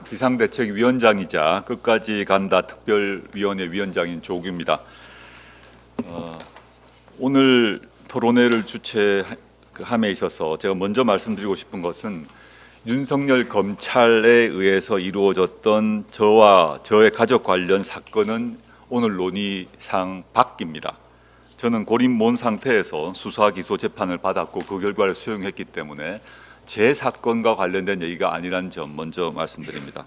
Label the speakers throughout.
Speaker 1: 비상대책위원장이자 끝까지 간다 특별위원회 위원장인 조국입니다. 오늘 토론회를 주최함에 있어서 제가 먼저 말씀드리고 싶은 것은 윤석열 검찰에 의해서 이루어졌던 저와 저의 가족 관련 사건은 오늘 논의상 밖입니다. 저는 고립몬 상태에서 수사 기소 재판을 받았고 그 결과를 수용했기 때문에 제 사건과 관련된 얘기가 아니라는 점 먼저 말씀드립니다.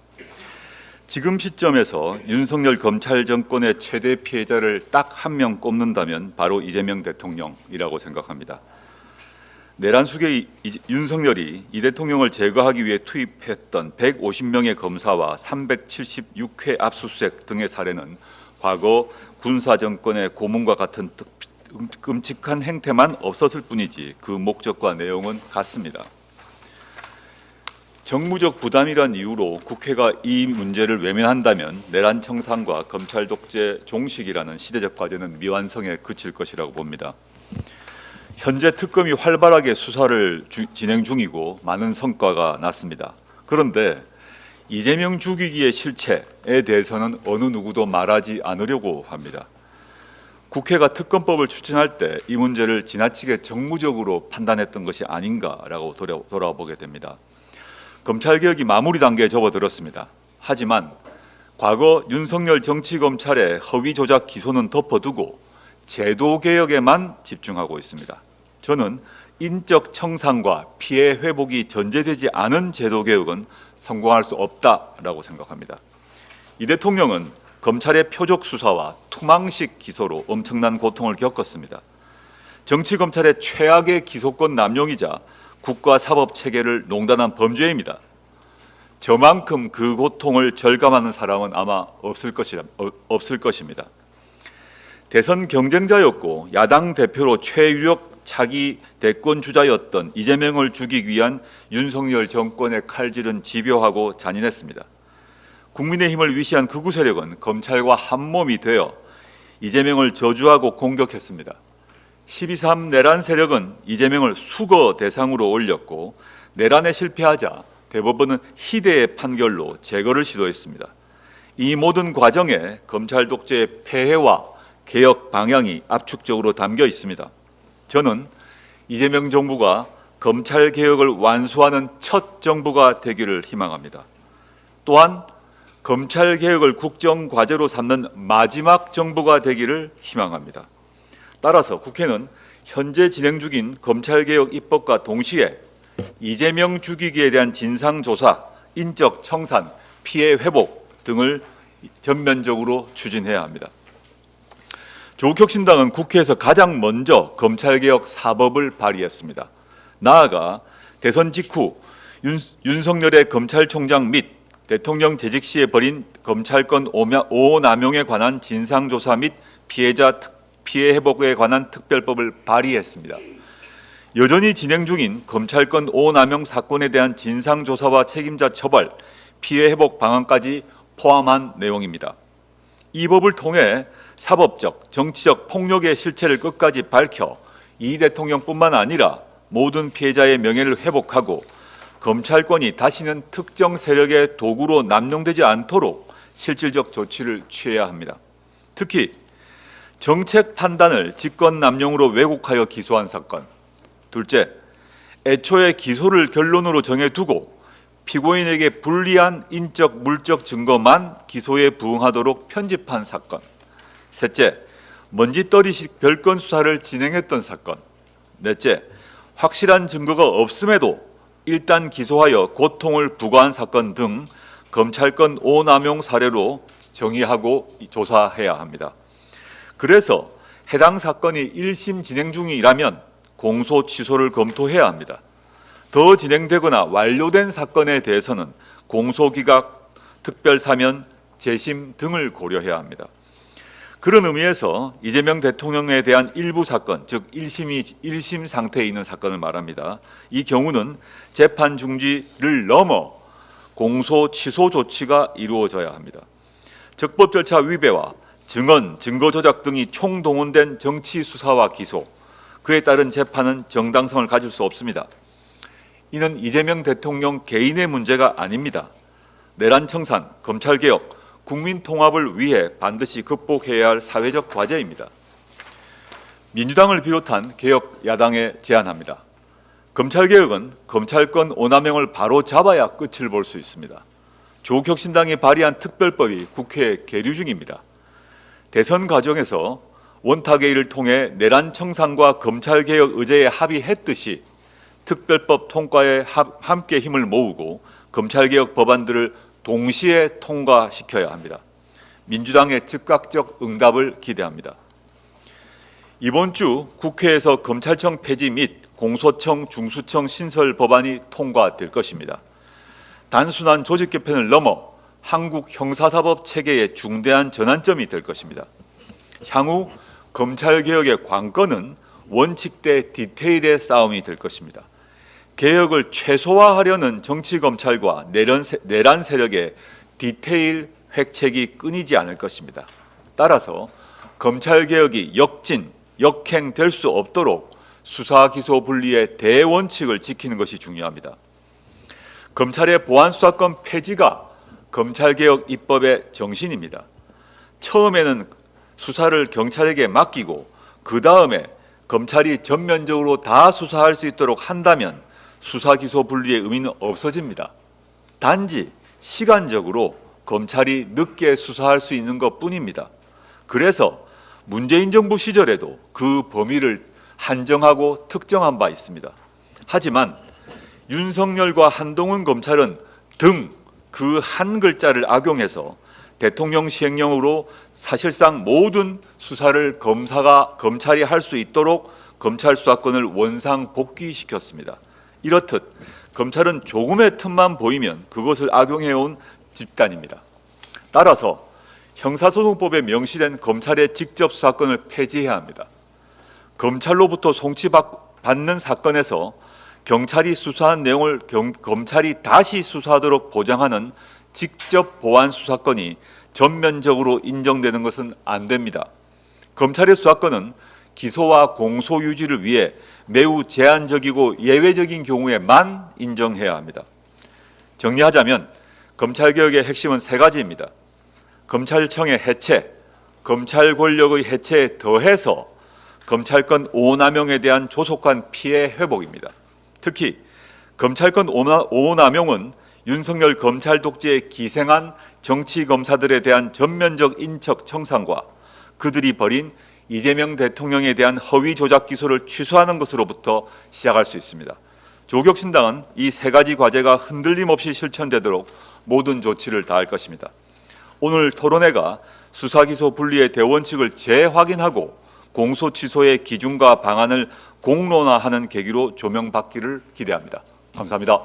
Speaker 1: 지금 시점에서 윤석열 검찰 정권의 최대 피해자를 딱 한 명 꼽는다면 바로 이재명 대통령이라고 생각합니다. 내란 수계 윤석열이 이 대통령을 제거하기 위해 투입했던 150명의 검사와 376회 압수수색 등의 사례는 과거 군사 정권의 고문과 같은 끔찍한 행태만 없었을 뿐이지 그 목적과 내용은 같습니다. 정무적 부담이란 이유로 국회가 이 문제를 외면한다면 내란 청산과 검찰 독재 종식이라는 시대적 과제는 미완성에 그칠 것이라고 봅니다. 현재 특검이 활발하게 수사를 진행 중이고 많은 성과가 났습니다. 그런데 이재명 죽이기의 실체에 대해서는 어느 누구도 말하지 않으려고 합니다. 국회가 특검법을 추진할 때 이 문제를 지나치게 정무적으로 판단했던 것이 아닌가라고 돌아보게 됩니다. 검찰개혁이 마무리 단계에 접어들었습니다. 하지만 과거 윤석열 정치검찰의 허위 조작 기소는 덮어두고 제도개혁에만 집중하고 있습니다. 저는 인적 청산과 피해 회복이 전제되지 않은 제도개혁은 성공할 수 없다라고 생각합니다. 이 대통령은 검찰의 표적 수사와 투망식 기소로 엄청난 고통을 겪었습니다. 정치검찰의 최악의 기소권 남용이자 국가사법체계를 농단한 범죄입니다. 저만큼 그 고통을 절감하는 사람은 아마 없을 것입니다. 대선 경쟁자였고 야당 대표로 최유력 차기 대권 주자였던 이재명을 죽이기 위한 윤석열 정권의 칼질은 집요하고 잔인했습니다. 국민의힘을 위시한 극우 세력은 검찰과 한몸이 되어 이재명을 저주하고 공격했습니다. 12.3 내란 세력은 이재명을 수거 대상으로 올렸고 내란에 실패하자 대법원은 희대의 판결로 제거를 시도했습니다. 이 모든 과정에 검찰 독재의 폐해와 개혁 방향이 압축적으로 담겨 있습니다. 저는 이재명 정부가 검찰 개혁을 완수하는 첫 정부가 되기를 희망합니다. 또한 검찰 개혁을 국정 과제로 삼는 마지막 정부가 되기를 희망합니다. 따라서 국회는 현재 진행 중인 검찰개혁 입법과 동시에 이재명 죽이기에 대한 진상조사, 인적 청산, 피해 회복 등을 전면적으로 추진해야 합니다. 조국혁신당은 국회에서 가장 먼저 검찰개혁 4법을 발의했습니다. 나아가 대선 직후 윤석열의 검찰총장 및 대통령 재직 시에 벌인 검찰권 오남용에 관한 진상조사 및 피해 회복에 관한 특별법을 발의했습니다. 여전히 진행 중인 검찰권 오남용 사건에 대한 진상조사와 책임자 처벌, 피해 회복 방안까지 포함한 내용입니다. 이 법을 통해 사법적, 정치적 폭력의 실체를 끝까지 밝혀 이 대통령뿐만 아니라 모든 피해자의 명예를 회복하고 검찰권이 다시는 특정 세력의 도구로 남용되지 않도록 실질적 조치를 취해야 합니다. 특히 정책 판단을 직권 남용으로 왜곡하여 기소한 사건. 둘째, 애초에 기소를 결론으로 정해두고 피고인에게 불리한 인적 물적 증거만 기소에 부응하도록 편집한 사건. 셋째, 먼지떨이식 별건 수사를 진행했던 사건. 넷째, 확실한 증거가 없음에도 일단 기소하여 고통을 부과한 사건 등 검찰권 오남용 사례로 정의하고 조사해야 합니다. 그래서 해당 사건이 1심 진행 중이라면 공소 취소를 검토해야 합니다. 더 진행되거나 완료된 사건에 대해서는 공소기각, 특별사면, 재심 등을 고려해야 합니다. 그런 의미에서 이재명 대통령에 대한 일부 사건, 즉 1심 상태에 있는 사건을 말합니다. 이 경우는 재판 중지를 넘어 공소 취소 조치가 이루어져야 합니다. 적법 절차 위배와 증언, 증거 조작 등이 총동원된 정치 수사와 기소, 그에 따른 재판은 정당성을 가질 수 없습니다. 이는 이재명 대통령 개인의 문제가 아닙니다. 내란 청산, 검찰개혁, 국민통합을 위해 반드시 극복해야 할 사회적 과제입니다. 민주당을 비롯한 개혁 야당에 제안합니다. 검찰개혁은 검찰권 오남용을 바로 잡아야 끝을 볼 수 있습니다. 조국혁신당이 발의한 특별법이 국회에 계류 중입니다. 대선 과정에서 원탁회의를 통해 내란 청산과 검찰개혁 의제에 합의했듯이 특별법 통과에 함께 힘을 모으고 검찰개혁 법안들을 동시에 통과시켜야 합니다. 민주당의 즉각적 응답을 기대합니다. 이번 주 국회에서 검찰청 폐지 및 공소청, 중수청 신설 법안이 통과될 것입니다. 단순한 조직 개편을 넘어 한국 형사사법 체계의 중대한 전환점이 될 것입니다. 향후 검찰개혁의 관건은 원칙 대 디테일의 싸움이 될 것입니다. 개혁을 최소화하려는 정치검찰과 내란 세력의 디테일 획책이 끊이지 않을 것입니다. 따라서 검찰개혁이 역진, 역행될 수 없도록 수사기소 분리의 대원칙을 지키는 것이 중요합니다. 검찰의 보안수사권 폐지가 검찰개혁 입법의 정신입니다. 처음에는 수사를 경찰에게 맡기고 그 다음에 검찰이 전면적으로 다 수사할 수 있도록 한다면 수사기소 분리의 의미는 없어집니다. 단지 시간적으로 검찰이 늦게 수사할 수 있는 것뿐입니다. 그래서 문재인 정부 시절에도 그 범위를 한정하고 특정한 바 있습니다. 하지만 윤석열과 한동훈 검찰은 등 그 한 글자를 악용해서 대통령 시행령으로 사실상 모든 수사를 검찰이 할 수 있도록 검찰 수사권을 원상 복귀시켰습니다. 이렇듯 검찰은 조금의 틈만 보이면 그것을 악용해온 집단입니다. 따라서 형사소송법에 명시된 검찰의 직접 수사권을 폐지해야 합니다. 검찰로부터 송치받는 사건에서 경찰이 수사한 내용을 검찰이 다시 수사하도록 보장하는 직접 보안 수사권이 전면적으로 인정되는 것은 안 됩니다. 검찰의 수사권은 기소와 공소 유지를 위해 매우 제한적이고 예외적인 경우에만 인정해야 합니다. 정리하자면 검찰개혁의 핵심은 세 가지입니다. 검찰청의 해체, 검찰 권력의 해체에 더해서 검찰권 오남용에 대한 조속한 피해 회복입니다. 특히 검찰권 오남용은 윤석열 검찰 독재에 기생한 정치검사들에 대한 전면적 인척 청산과 그들이 벌인 이재명 대통령에 대한 허위 조작 기소를 취소하는 것으로부터 시작할 수 있습니다. 조국혁신당은 이 세 가지 과제가 흔들림 없이 실천되도록 모든 조치를 다할 것입니다. 오늘 토론회가 수사기소 분리의 대원칙을 재확인하고 공소 취소의 기준과 방안을 공론화하는 계기로 조명받기를 기대합니다. 감사합니다.